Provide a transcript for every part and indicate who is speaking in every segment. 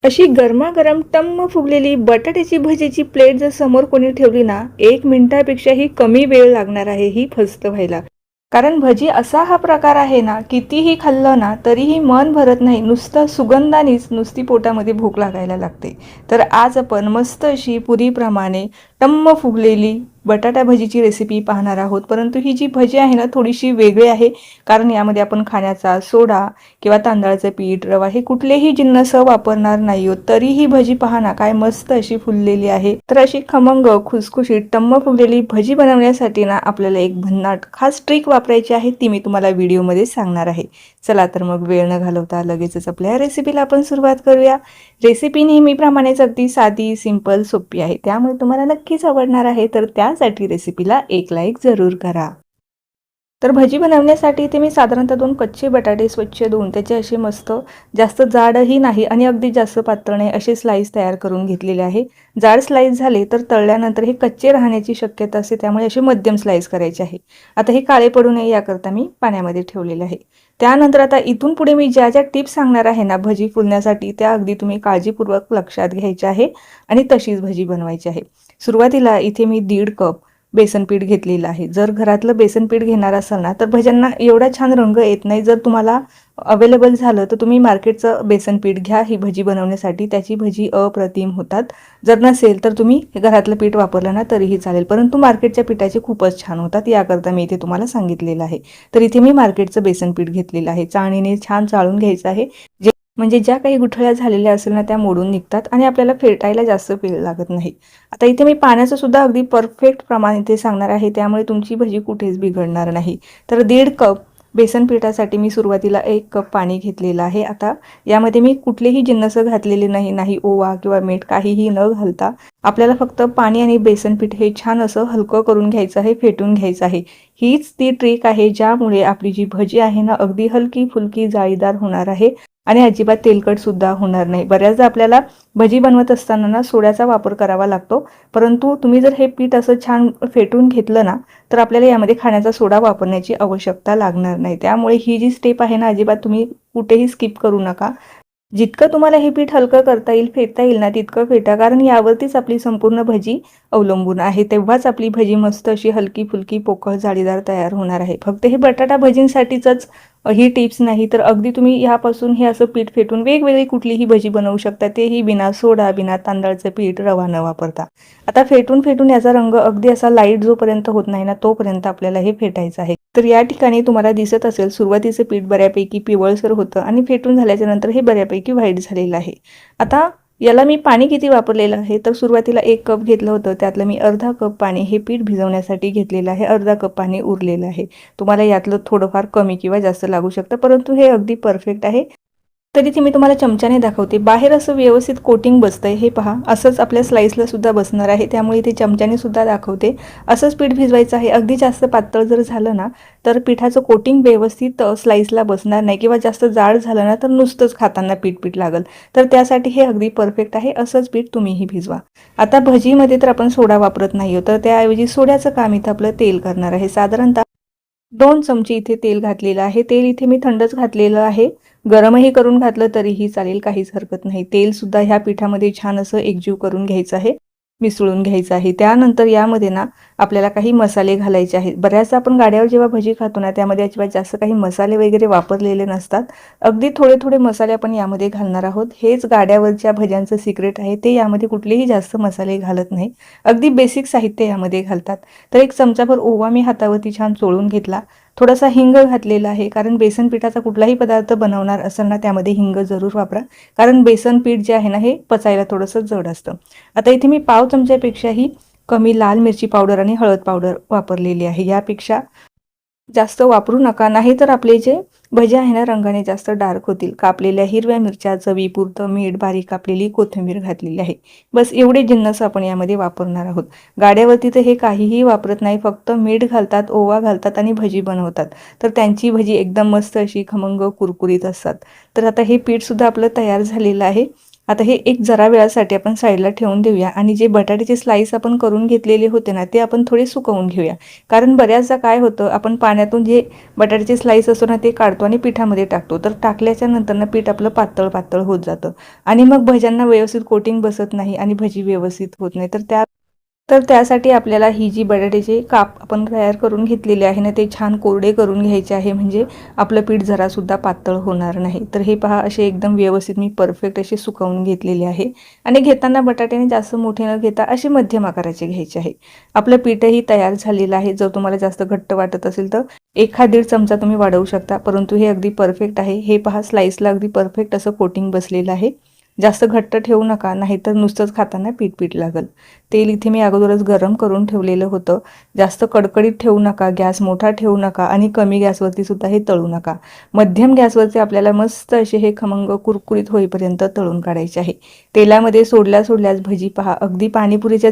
Speaker 1: अशी गरमागरम टम्म फुगलेली बटाट्याची भजीची प्लेट जर समोर कोणी ठेवली ना, 1 मिनिटापेक्षाही कमी वेळ लागणार आहे ही फस्त व्हायला. कारण भजी असा हा प्रकार आहे ना, कितीही खाल्लं ना तरीही मन भरत नाही. नुसतं सुगंधानेच नुसती पोटामध्ये भूक लागायला लागते. तर आज आपण मस्त अशी पुरीप्रमाणे टम्म फुगलेली बटाटा भजीची रेसिपी पाहणार आहोत. परंतु ही जी भजी आहे ना, थोडीशी वेगळी आहे. कारण यामध्ये आपण खाण्याचा सोडा किंवा तांदळाचं पीठ, रवा हे कुठलेही जिन्नस वापरणार नाही आहोत. तरी ही भजी पहा ना, काय मस्त अशी फुललेली आहे. तर अशी खमंग, खुसखुशीत, टम्म फुगलेली भजी बनवण्यासाठी ना आपल्याला एक भन्नाट खास ट्रिक वापरायची आहे. ती मी तुम्हाला व्हिडिओमध्ये सांगणार आहे. चला तर मग वेळ न घालवता लगेचच आपल्या रेसिपीला आपण सुरुवात करूया. रेसिपी नेहमीप्रमाणेच अगदी साधी, सिंपल, सोपी आहे. त्यामुळे तुम्हाला नक्कीच आवडणार आहे. तर त्यासाठी रेसिपीला एक लाईक जरूर करा. तर भजी बनवण्यासाठी इथे मी साधारणतः 2 कच्चे बटाटे स्वच्छ धुवून त्याचे असे मस्त जास्त जाडही नाही आणि अगदी जास्त पातळ नाही असे स्लाइस तयार करून घेतलेले आहे. जाड स्लाइस झाले तर तळल्यानंतर हे कच्चे राहण्याची शक्यता असते, त्यामुळे असे मध्यम स्लाइस करायचे आहे. आता हे काळे पडू नये याकरता मी पाण्यामध्ये ठेवलेले आहे. त्यानंतर आता इथून पुढे मी ज्या ज्या टिप्स सांगणार आहे ना भजी फुलण्यासाठी, त्या अगदी तुम्ही काळजीपूर्वक लक्षात घ्यायच्या आहे आणि तशीच भजी बनवायची आहे. सुरुवातीला इथे मी 1.5 कप बेसन पीठ घेतलेलं आहे. जर घरातलं बेसन पीठ घेणार असाल ना, तर भज्यांना एवढा छान रंग येत नाही. जर तुम्हाला अवेलेबल झालं तर तुम्ही मार्केटचं बेसन पीठ घ्या ही भजी बनवण्यासाठी. त्याची भजी अप्रतिम होतात. जर नसेल तर तुम्ही घरातलं पीठ वापरलं ना तरीही चालेल, परंतु मार्केटच्या पिठाचे खूपच छान होतात. याकरता मी इथे तुम्हाला सांगितलेलं आहे. तर इथे मी मार्केटचं बेसन पीठ घेतलेलं आहे. चाळणीने छान चाळून घ्यायचं आहे. म्हणजे ज्या काही गुठळ्या झालेल्या असेल ना त्या मोडून निघतात आणि आपल्याला फेटायला जास्त वेळ लागत नाही. आता इथे मी पाण्याचं सुद्धा अगदी परफेक्ट प्रमाण इथे सांगणार आहे, त्यामुळे तुमची भजी कुठेच बिघडणार नाही. तर 1.5 कप बेसन पिठासाठी मी सुरुवातीला 1 कप पाणी घेतलेलं आहे. आता यामध्ये मी कुठलेही जिन्नस घातलेले नाही, ओवा किंवा मीठ काहीही न घालता आपल्याला फक्त पाणी आणि बेसन पीठ हे छान असं हलकं करून घ्यायचं आहे, फेटून घ्यायचं आहे. हीच ती ट्रिक आहे ज्यामुळे आपली जी भजी आहे ना अगदी हलकी फुलकी जाळीदार होणार आहे आणि अजिबात तेलकट सुद्धा होणार नाही. बऱ्याचदा आपल्याला भजी बनवत असताना ना सोड्याचा वापर करावा लागतो, परंतु तुम्ही जर हे पीठ असं छान फेटून घेतलं ना तर आपल्याला यामध्ये खाण्याचा सोडा वापरण्याची आवश्यकता लागणार नाही. त्यामुळे ही जी स्टेप आहे ना अजिबात तुम्ही कुठेही स्किप करू नका. जितकं तुम्हाला हे पीठ हलकं करता येईल, फेटता येईल ना तितकं फेटा, कारण यावरतीच आपली संपूर्ण भजी अवलंबून आहे. तेव्हाच आपली भजी मस्त अशी हलकी फुलकी पोकळ जाळीदार तयार होणार आहे. फक्त हे बटाटा भजींसाठीच ही टिप्स नाही, तर अगदी तुम्ही ह्यापासून हे असं पीठ फेटून वेगवेगळी कुठलीही भजी बनवू शकता, तेही बिना सोडा, बिना तांदळाचं पीठ, रवा न वापरता. आता फेटून फेटून याचा रंग अगदी असा लाईट जोपर्यंत होत नाही ना तोपर्यंत आपल्याला हे फेटायचं आहे. तर या ठिकाणी तुम्हाला दिसत असेल सुरुवातीचं पीठ बऱ्यापैकी पिवळसर होतं आणि फेटून झाल्याच्या नंतर हे बऱ्यापैकी व्हाईट झालेलं आहे. आता याला मी पाणी किती वापरलेलं आहे, तर सुरुवातीला 1 कप घेतलं होतं, त्यातलं मी अर्धा कप पाणी हे पीठ भिजवण्यासाठी घेतलेलं आहे. अर्धा कप पाणी उरलेलं आहे. तुम्हाला यातलं थोडंफार कमी किंवा जास्त लागू शकतं, परंतु हे अगदी परफेक्ट आहे. तर इथे मी तुम्हाला चमच्याने दाखवते. बाहेर असं व्यवस्थित कोटिंग बसतंय हे पहा. असंच आपल्या स्लाइसला सुद्धा बसणार आहे, त्यामुळे इथे चमच्याने सुद्धा दाखवते. असंच पीठ भिजवायचं आहे. अगदी जास्त पातळ जर झालं ना तर पिठाचं कोटिंग व्यवस्थित स्लाइसला बसणार नाही किंवा जास्त जाड झालं ना तर नुसतंच खाताना पीठ पीठ लागल. तर त्यासाठी हे अगदी परफेक्ट आहे. असंच पीठ तुम्हीही भिजवा. आता भजीमध्ये तर आपण सोडा वापरत नाही आहोत, तर त्याऐवजी सोड्याचं काम इथं आपलं तेल करणार आहे. साधारणतः 2 चमचे इथे तेल घातलेलं आहे. तेल इथे मी थंडच घातलेलं आहे. गरमही करून घातलं तरीही चालेल, काहीच हरकत नाही. तेल सुद्धा ह्या पिठामध्ये छान असं एकजीव करून घ्यायचं आहे, मिसळून घ्यायचं आहे. त्यानंतर यामध्ये ना आपल्याला काही मसाले घालायचे आहेत. बऱ्याचदा आपण गाड्यावर जेव्हा भजी खातो ना त्यामध्ये अजिबात जास्त काही मसाले वगैरे वापरलेले नसतात. अगदी थोडे थोडे मसाले आपण यामध्ये घालणार आहोत. हेच गाड्यावरच्या भज्यांचं सिक्रेट आहे. ते यामध्ये कुठलेही जास्त मसाले घालत नाही, अगदी बेसिक साहित्य यामध्ये घालतात. तर 1 चमचाभर ओवा मी हातावरती छान चोळून घेतला. थोडासा हिंग घातलेला आहे, कारण बेसन पिठाचा कुठलाही पदार्थ बनवणार असेल ना त्यामध्ये हिंग जरूर वापरा, कारण बेसन पीठ जे आहे ना हे पचायला थोडंसं जड असतं. आता इथे मी पाव चमच्यापेक्षाही कमी लाल मिरची पावडर आणि हळद पावडर वापरलेली आहे. यापेक्षा जास्त वापरू नका, नाही तर आपले जे भजी आहे ना रंगाने जास्त डार्क होतील. कापलेल्या हिरव्या मिरच्या, चवीपुरतं मीठ, बारीक कापलेली कोथिंबीर घातलेली आहे. बस एवढे जिन्नस आपण यामध्ये वापरणार आहोत. गाड्यावरती तर हे काहीही वापरत नाही, फक्त मीठ घालतात, ओवा घालतात आणि भजी बनवतात. तर त्यांची भजी एकदम मस्त अशी खमंग कुरकुरीत असतात. तर आता हे पीठ सुद्धा आपलं तयार झालेलं आहे. आता हे एक जरा वेळासाठी आपण साईडला ठेवून देऊया आणि जे बटाट्याचे स्लाईस आपण करून घेतलेले होते ना ते आपण थोडे सुकवून घेऊया. कारण बऱ्याचदा काय होतं, आपण पाण्यातून जे बटाट्याचे स्लाईस असतो ना ते काढतो आणि पिठामध्ये टाकतो, तर टाकल्याच्या नंतर ना पीठ आपलं पातळ पातळ होत जातं आणि मग भज्यांना व्यवस्थित कोटिंग बसत नाही आणि भजी व्यवस्थित होत नाही. तर त्यासाठी आपल्याला ही जी बटाट्याचे काप आपण तयार करून घेतलेले आहे ना ते छान कोरडे करून घ्यायचे आहे, म्हणजे आपलं पीठ जरासुद्धा पातळ होणार नाही. तर हे पहा, असे एकदम व्यवस्थित मी परफेक्ट असे सुकवून घेतलेले आहे आणि घेताना बटाट्याने जास्त मोठे न घेता असे मध्यम आकाराचे घ्यायचे आहे. आपलं पीठही तयार झालेलं आहे. जर तुम्हाला जास्त घट्ट वाटत असेल तर 1-1.5 चमचा तुम्ही वाढवू शकता, परंतु हे अगदी परफेक्ट आहे. हे पहा, स्लाईसला अगदी परफेक्ट असं कोटिंग बसलेलं आहे. जास्त घट्ट ठेवू नका, नाहीतर नुसतंच खाताना पीठ लागल. तेल इथे मी अगोदरच गरम करून ठेवलेलं होतं. जास्त कडकडीत ठेवू नका, गॅस मोठा ठेवू नका आणि कमी गॅसवरती सुद्धा हे तळू नका. मध्यम गॅसवरती आपल्याला मस्त असे हे खमंग कुरकुरीत होईपर्यंत तळून काढायचे आहे. तेलामध्ये सोडल्याच भजी पहा, अगदी पाणीपुरीच्या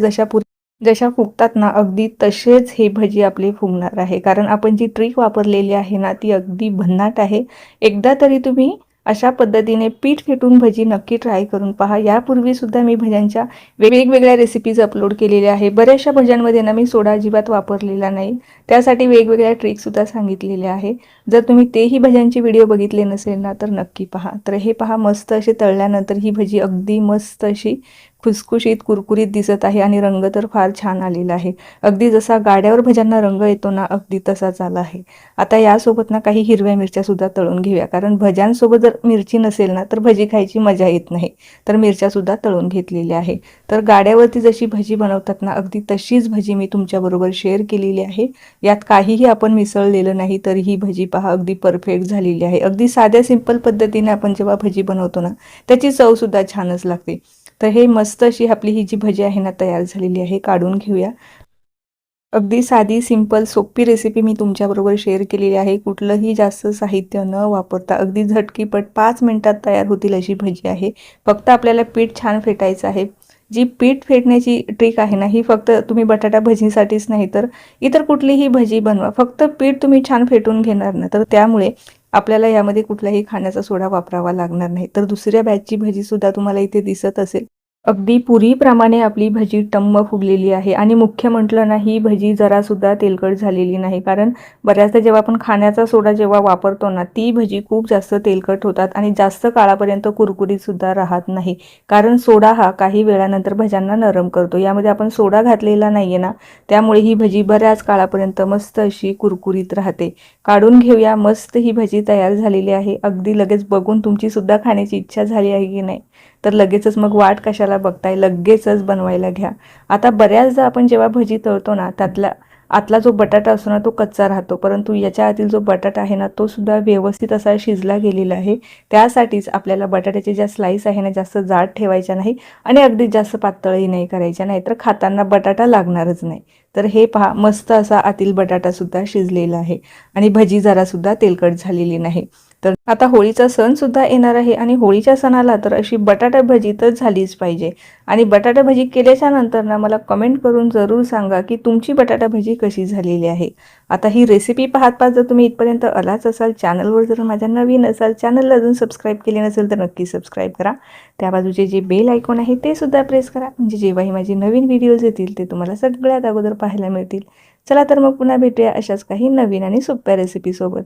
Speaker 1: जशा फुगतात ना अगदी तसेच हे भजी आपले फुगणार आहे. कारण आपण जी ट्रिक वापरलेली आहे ना ती अगदी भन्नाट आहे. एकदा तरी तुम्ही अशा पद्धतीने पीठ फेटून भजी नक्की ट्राय करून पहा. यापूर्वी सुद्धा मी भज्यांच्या वेगवेगळ्या रेसिपीज अपलोड केलेल्या आहे. बऱ्याचशा भज्यांमध्ये ना मी सोडा अजिबात वापरलेला नाही, त्यासाठी वेगवेगळ्या ट्रिकसुद्धा सांगितलेल्या आहे. जर तुम्ही तेही भज्यांचे व्हिडिओ बघितले नसेल ना तर नक्की पहा. तर हे पहा, मस्त असे तळल्यानंतर ही भजी अगदी मस्त अशी खुसखुशीत कुरकुरीत दिसत आहे आणि रंग तर फार छान आलेला आहे. अगदी जसा गाड्यावर भज्यांना रंग येतो ना अगदी तसाच आला आहे. आता यासोबत ना काही हिरव्या मिरच्या सुद्धा तळून घेऊया, कारण भज्यांसोबत जर मिरची नसेल ना तर भजी खायची मजा येत नाही. तर मिरच्या सुद्धा तळून घेतलेल्या आहे. तर गाड्यावरती जशी भजी बनवतात ना अगदी तशीच भजी मी तुमच्याबरोबर शेअर केलेली आहे. यात काहीही आपण मिसळलेलं नाही, तर ही भजी पहा अगदी परफेक्ट झालेली आहे. अगदी साध्या सिंपल पद्धतीने आपण जेव्हा भजी बनवतो ना त्याची चव सुद्धा छानच लागते. तर हे मस्त अशी आपली ही जी भजी आहे ना तयार झालेली आहे, काढून घेऊया. अगदी साधी सिंपल सोपी रेसिपी मी तुमच्याबरोबर शेअर केलेली आहे. कुठलंही जास्त साहित्य न वापरता अगदी झटकीपट 5 मिनिटात तयार होतील अशी भजी आहे. फक्त आपल्याला पीठ छान फेटायचं आहे. जी पीठ फेटण्याची ट्रिक आहे ना ही फक्त तुम्ही बटाटा भजीसाठीच नाही तर इतर कुठलीही भजी बनवा, फक्त पीठ तुम्ही छान फेटून घेणार ना तर त्यामुळे आपल्याला यामध्ये कुठलाही खाण्याचा सोडा वापरावा लागणार नाही. तर दुसऱ्या बॅचची भजीसुद्धा तुम्हाला इथे दिसत असेल. अगदी पुरीप्रमाणे आपली भजी टम्म फुगलेली आहे आणि मुख्य म्हटलं ना ही भजी जरासुद्धा तेलकट झालेली नाही. कारण बऱ्याचदा जेव्हा आपण खाण्याचा सोडा जेव्हा वापरतो ना ती भजी खूप जास्त तेलकट होतात आणि जास्त काळापर्यंत कुरकुरीतसुद्धा राहत नाही. कारण सोडा हा काही वेळानंतर भज्यांना नरम करतो. यामध्ये आपण सोडा घातलेला नाही आहे ना, त्यामुळे ही भजी बऱ्याच काळापर्यंत मस्त अशी कुरकुरीत राहते. काढून घेऊया. मस्त ही भजी तयार झालेली आहे. अगदी लगेच बघून तुमचीसुद्धा खाण्याची इच्छा झाली आहे की नाही, तर लगेचच मग वाट कशाला बघताय, लगेचच बनवायला घ्या. आता बऱ्याचदा आपण जेव्हा भजी तळतो ना आतला जो बटाटा असतो ना तो कच्चा राहतो, परंतु याच्या आतील जो बटाटा आहे ना तो सुद्धा व्यवस्थित असा शिजला गेलेला आहे. त्यासाठीच आपल्याला बटाट्याचे ज्या स्लाईस आहे ना जास्त जाड ठेवायच्या नाही आणि अगदी जास्त पातळही नाही करायच्या, नाही तर खाताना बटाटा लागणारच नाही. तर हे पहा, मस्त असा आतील बटाटा सुद्धा शिजलेला आहे आणि भजी जरासुद्धा तेलकट झालेली नाही. तर आता होळीचा सण सुद्धा येणार आहे आणि होळीच्या सणाला तर अशी बटाटा भजी तर झालीच पाहिजे. आणि बटाटा भजी केल्याच्या नंतर ना मला कमेंट करून जरूर सांगा की तुमची बटाटा भजी कशी झालेली आहे. आता ही रेसिपी पाहत जर तुम्ही इथपर्यंत आलाच असाल, चॅनलवर जर माझ्या नवीन असाल, चॅनलला अजून सबस्क्राईब केले नसेल तर नक्की सबस्क्राईब करा. त्या बाजूचे जे बेल आयकॉन आहे ते सुद्धा प्रेस करा, म्हणजे जेव्हाही माझे नवीन व्हिडिओज येतील ते तुम्हाला सगळ्यात अगोदर पाहायला मिळतील. चला तर मग पुन्हा भेटूया अशाच काही नवीन आणि सोप्या रेसिपीसोबत.